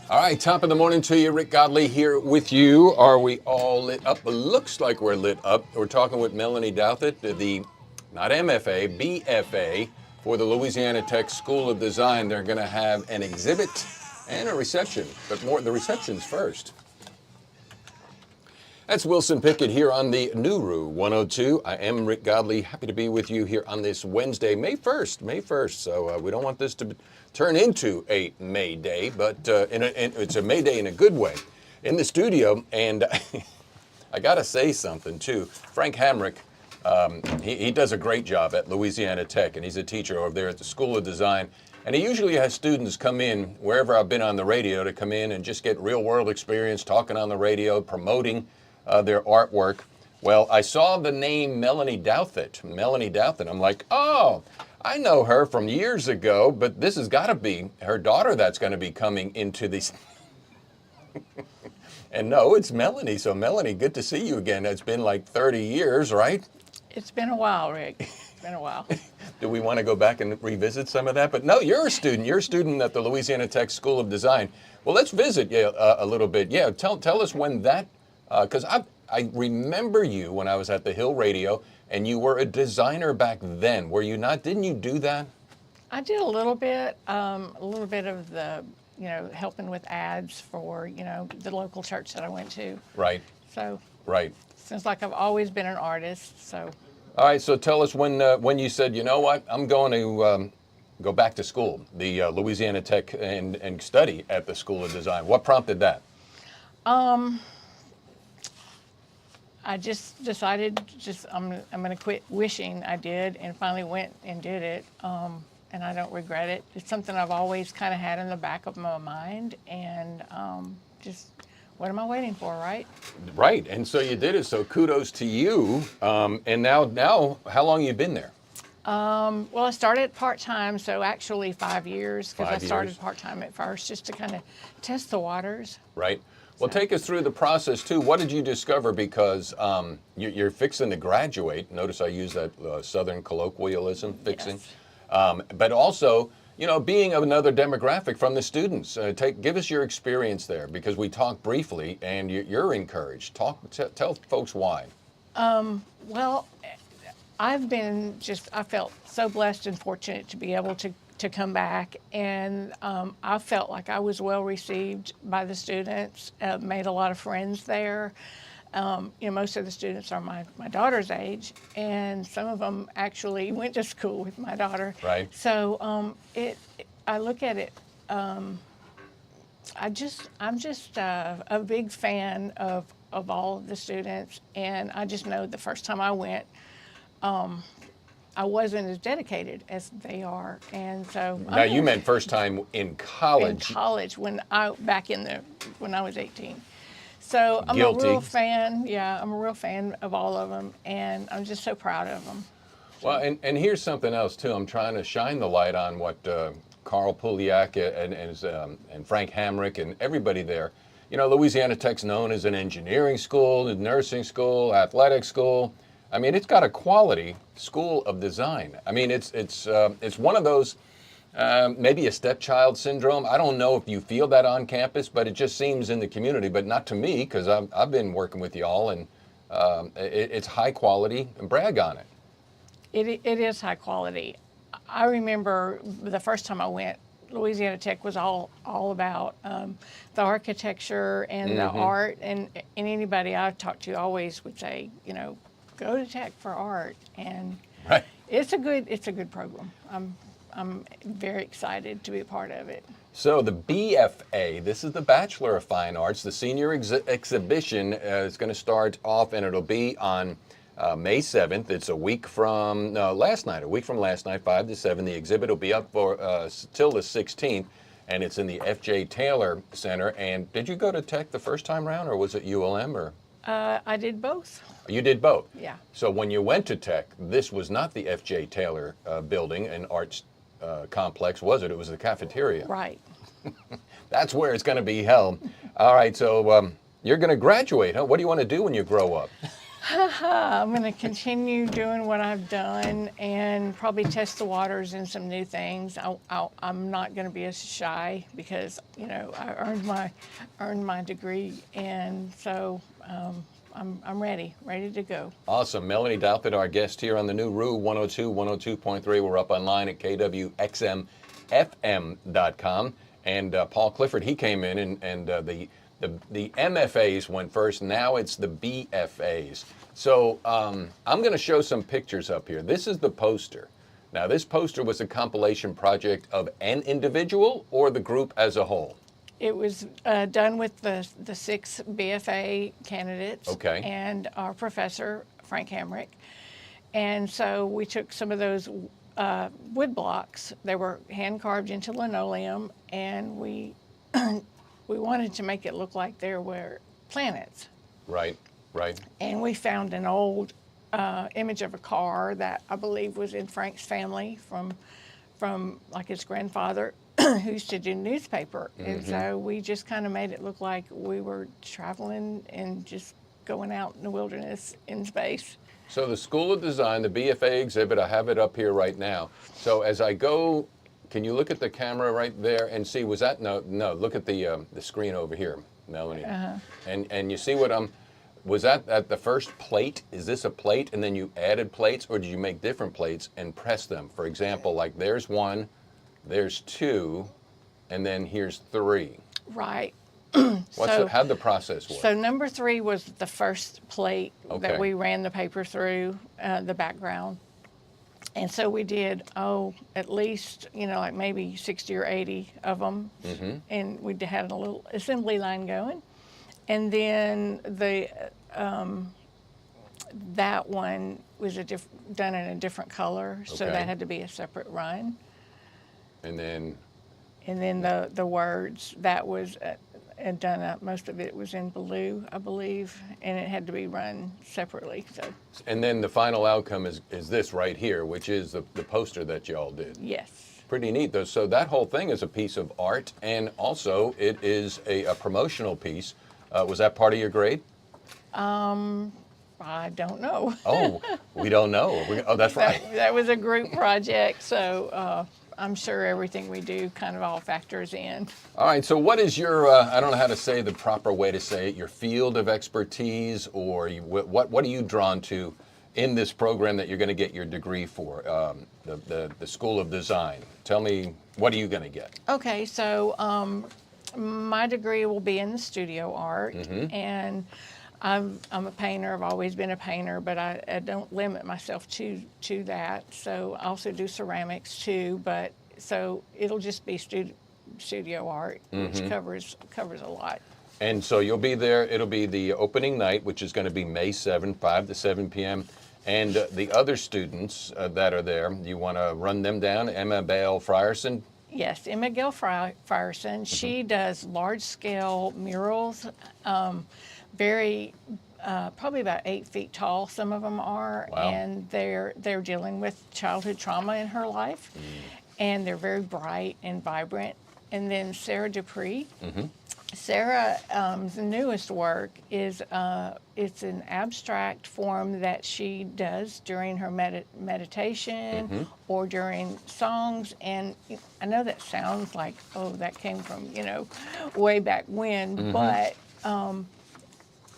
All right, top of the morning to you. Rick Godley here with you. Are we all lit up? It looks like we're lit up. We're talking with Malanie Douthit, the, not MFA, BFA, for the Louisiana Tech School of Design. They're going to have an exhibit and a reception, but more the reception's first. That's Wilson Pickett here on the Nuru 102. I am Rick Godley. Happy to be with you here on this Wednesday, May 1st. May 1st. So we don't want this to turn into a May Day, but it's a May Day in a good way. In the studio, and I got to say something too. Frank Hamrick, he does a great job at Louisiana Tech, and he's a teacher over there at the School of Design. And he usually has students come in wherever I've been on the radio to come in and just get real world experience talking on the radio, promoting their artwork. Well, I saw the name Malanie Douthit. I'm like, oh, I know her from years ago, but this has got to be her daughter that's going to be coming into these. And no, it's Malanie. So Malanie, good to see you again. It's been like 30 years, right? It's been a while, Rick. It's been a while. Do we want to go back and revisit some of that? But no, you're a student. You're a student at the Louisiana Tech School of Design. Well, let's visit a little bit. Yeah, tell us when that. Because I remember you when I was at the Hill Radio, and you were a designer back then. Were you not? Didn't you do that? I did a little bit of the, helping with ads for, the local church that I went to. Right. So. Right. Seems like I've always been an artist. So. All right. So tell us when you said, you know what, I'm going to go back to school, the Louisiana Tech, and study at the School of Design. What prompted that? I just decided I'm going to quit wishing I did, and finally went and did it, and I don't regret it. It's something I've always kind of had in the back of my mind, and just what am I waiting for, right? Right, and so you did it, so kudos to you. And now, how long have you been there? Well, I started part-time, so actually 5 years, because I started 5 years. Part-time at first, just to kind of test the waters. Right. Well, take us through the process, too. What did you discover? Because you're fixing to graduate. Notice I use that Southern colloquialism, fixing. Yes. But also, being of another demographic from the students. Give us your experience there, because we talked briefly, and you're encouraged. Tell folks why. Well, I felt so blessed and fortunate to be able to come back, and I felt like I was well received by the students, made a lot of friends there. Most of the students are my daughter's age, and some of them actually went to school with my daughter. Right. So I look at it, I'm just a big fan of all of the students, and I just know the first time I went, I wasn't as dedicated as they are, and so. Now you meant first time in college. In college, when I was 18. So I'm Guilty. a real fan. Yeah, I'm a real fan of all of them, and I'm just so proud of them. Well, and here's something else too. I'm trying to shine the light on what Carl Puliak and Frank Hamrick and everybody there. Louisiana Tech's known as an engineering school, a nursing school, athletic school. I mean, it's got a quality school of design. I mean, it's one of those, maybe a stepchild syndrome. I don't know if you feel that on campus, but it just seems in the community, but not to me, because I've been working with y'all, and it's high quality, and brag on it. It is high quality. I remember the first time I went, Louisiana Tech was all about the architecture and the art, and anybody I've talked to always would say, go to Tech for art, and right. It's a good program. I'm very excited to be a part of it. So the BFA, this is the Bachelor of Fine Arts. The senior exhibition is going to start off, and it'll be on May 7th. It's a week from last night, 5 to 7. The exhibit will be up for till the 16th, and it's in the F.J. Taylor Center. And did you go to Tech the first time around, or was it ULM? Or I did both. You did both? Yeah. So when you went to Tech, this was not the F.J. Taylor building and arts complex, was it? It was the cafeteria. Right. That's where it's going to be held. All right, so you're going to graduate, huh? What do you want to do when you grow up? I'm going to continue doing what I've done and probably test the waters in some new things. I'm not going to be as shy because, you know, I earned my degree, and so I'm ready to go. Awesome. Melanie Douthit, our guest here on the new Rue 102, 102.3. We're up online at kwxmfm.com. And Paul Clifford, he came in, and the MFAs went first. Now it's the BFAs. So I'm going to show some pictures up here. This is the poster. Now, this poster was a compilation project of an individual or the group as a whole? It was done with the 6 BFA candidates, Okay, and our professor, Frank Hamrick. And so we took some of those wood blocks. They were hand carved into linoleum, and we wanted to make it look like there were planets. right. And we found an old image of a car that I believe was in Frank's family from like his grandfather who used to do newspaper. And so we just kind of made it look like we were traveling and just going out in the wilderness in space. So the School of Design, the BFA exhibit, I have it up here right now. So as I go, can you look at the camera right there and see, was that, no, look at the screen over here, Melanie. And you see what was that at the first plate? Is this a plate and then you added plates, or did you make different plates and press them? For example, like there's 1, there's 2, and then here's 3. Right. How'd the process work? So number 3 was the first plate Okay. that we ran the paper through, the background. And so we did, at least, you know, like maybe 60 or 80 of them. And we had a little assembly line going. And then that one was done in a different color, so Okay. that had to be a separate run. And then the words, that was done, most of it was in blue, I believe, and it had to be run separately. So And then the final outcome is this right here, which is the poster that y'all did. yes. Pretty neat, though. So that whole thing is a piece of art, and also it is a promotional piece. Was that part of your grade? I don't know. Oh, we don't know. That's right. That was a group project, so I'm sure everything we do kind of all factors in. All right, so what is your, I don't know how to say the proper way to say it, your field of expertise, or what are you drawn to in this program that you're going to get your degree for, the School of Design? Tell me, what are you going to get? Okay, so my degree will be in the studio art, and I'm a painter. I've always been a painter, but I don't limit myself to that. So I also do ceramics too, but so it'll just be studio art, which covers a lot. And so you'll be there. It'll be the opening night, which is going to be May 7, 5 to 7 p.m. And the other students that are there, you want to run them down? Emma Bale Frierson? Yes, Emma Gail Frierson. She does large-scale murals, very probably about 8 feet tall. Some of them are, Wow. and they're dealing with childhood trauma in her life, and they're very bright and vibrant. And then Sarah Dupree. Sarah's newest work is it's an abstract form that she does during her meditation or during songs. And I know that sounds like, oh, that came from, you know, way back when, but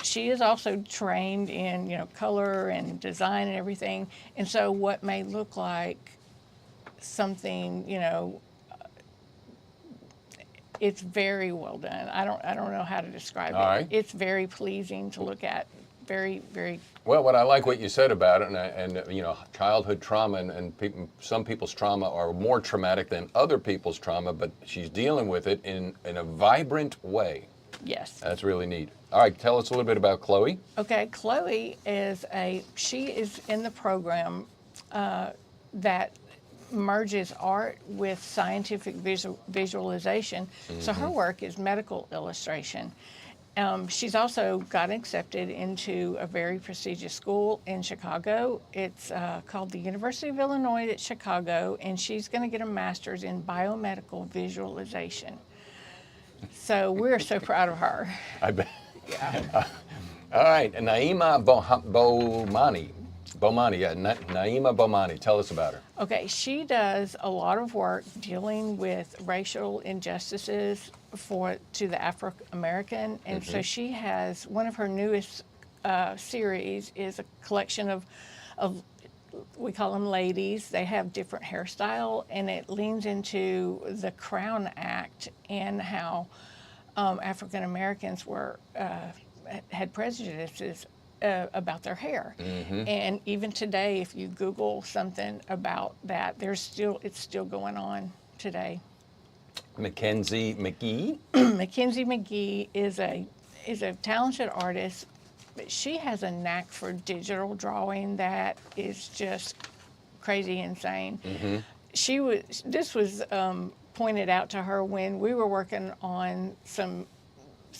she is also trained in, you know, color and design and everything. And so what may look like something, you know, it's very well done. I don't know how to describe All it. right. It's very pleasing to look at. Very, very. Well, what I like what you said about it, and you know, childhood trauma, and some people's trauma are more traumatic than other people's trauma, but she's dealing with it in a vibrant way. Yes. That's really neat. All right, tell us a little bit about Chloe. Okay, Chloe she is in the program that merges art with scientific visualization. So her work is medical illustration. She's also got accepted into a very prestigious school in Chicago. It's called the University of Illinois at Chicago, and she's going to get a master's in biomedical visualization. So we're so proud of her. I bet. Yeah. All right, and Naima Bomani, yeah, Naima Bomani. Tell us about her. Okay, she does a lot of work dealing with racial injustices to the African American, and so she has one of her newest series is a collection of we call them ladies. They have different hairstyle, and it leans into the Crown Act and how African Americans had prejudices about their hair. And even today, if you Google something about that, it's still going on today. Mackenzie McGee. Mackenzie McGee is a talented artist, but she has a knack for digital drawing that is just crazy insane. This was pointed out to her when we were working on some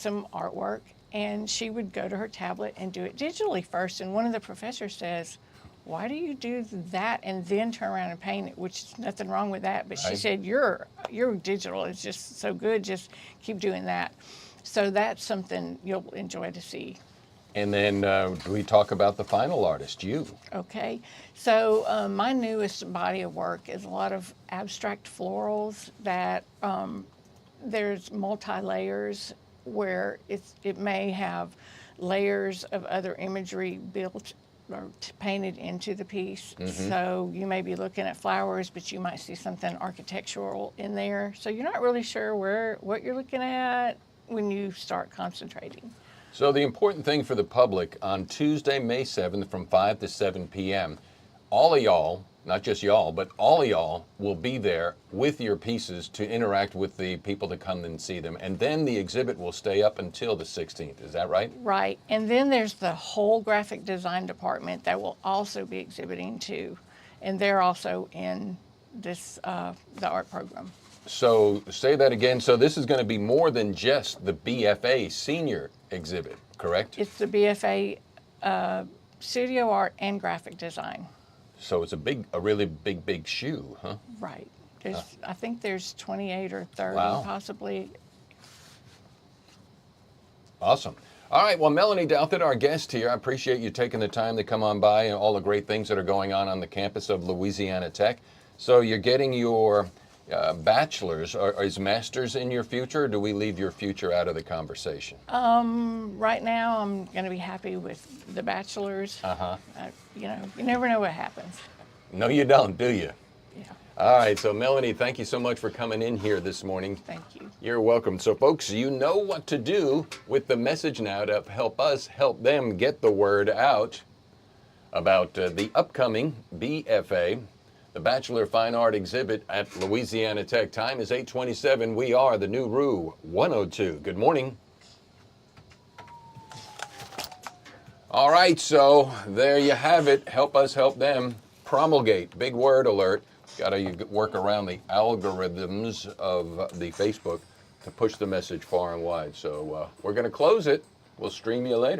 artwork, and she would go to her tablet and do it digitally first. And one of the professors says, "Why do you do that and then turn around and paint it?" Which is nothing wrong with that, but she said, "Your digital is just so good. Just keep doing that." So that's something you'll enjoy to see. And then we talk about the final artist, you. Okay, so my newest body of work is a lot of abstract florals that there's multi-layers where it may have layers of other imagery built or painted into the piece. So you may be looking at flowers, but you might see something architectural in there. So you're not really sure what you're looking at when you start concentrating. So the important thing for the public on Tuesday, May 7th from 5 to 7 p.m., all of y'all, not just y'all, but all of y'all will be there with your pieces to interact with the people to come and see them. And then the exhibit will stay up until the 16th. Is that right? Right. And then there's the whole graphic design department that will also be exhibiting too. And they're also in this the art program. So say that again. So this is going to be more than just the BFA senior exhibit, correct? It's the BFA studio art and graphic design. So it's a really big shoe, huh? Right. I think there's 28 or 30 possibly. Awesome. All right, well, Melanie Douthit, our guest here, I appreciate you taking the time to come on by and all the great things that are going on the campus of Louisiana Tech. So you're getting your bachelor's. Is master's in your future, or do we leave your future out of the conversation? Right now, I'm going to be happy with the bachelor's. You never know what happens. No, you don't, do you? Yeah. All right, so Melanie, thank you so much for coming in here this morning. Thank you. You're welcome. So folks, you know what to do with the message now to help us help them get the word out about the upcoming BFA, the Bachelor of Fine Art exhibit at Louisiana Tech. Time is 8:27. We are the New Rue 102. Good morning. All right, so there you have it. Help us help them. Promulgate. Big word alert. Got to work around the algorithms of the Facebook to push the message far and wide. So we're going to close it. We'll stream you later.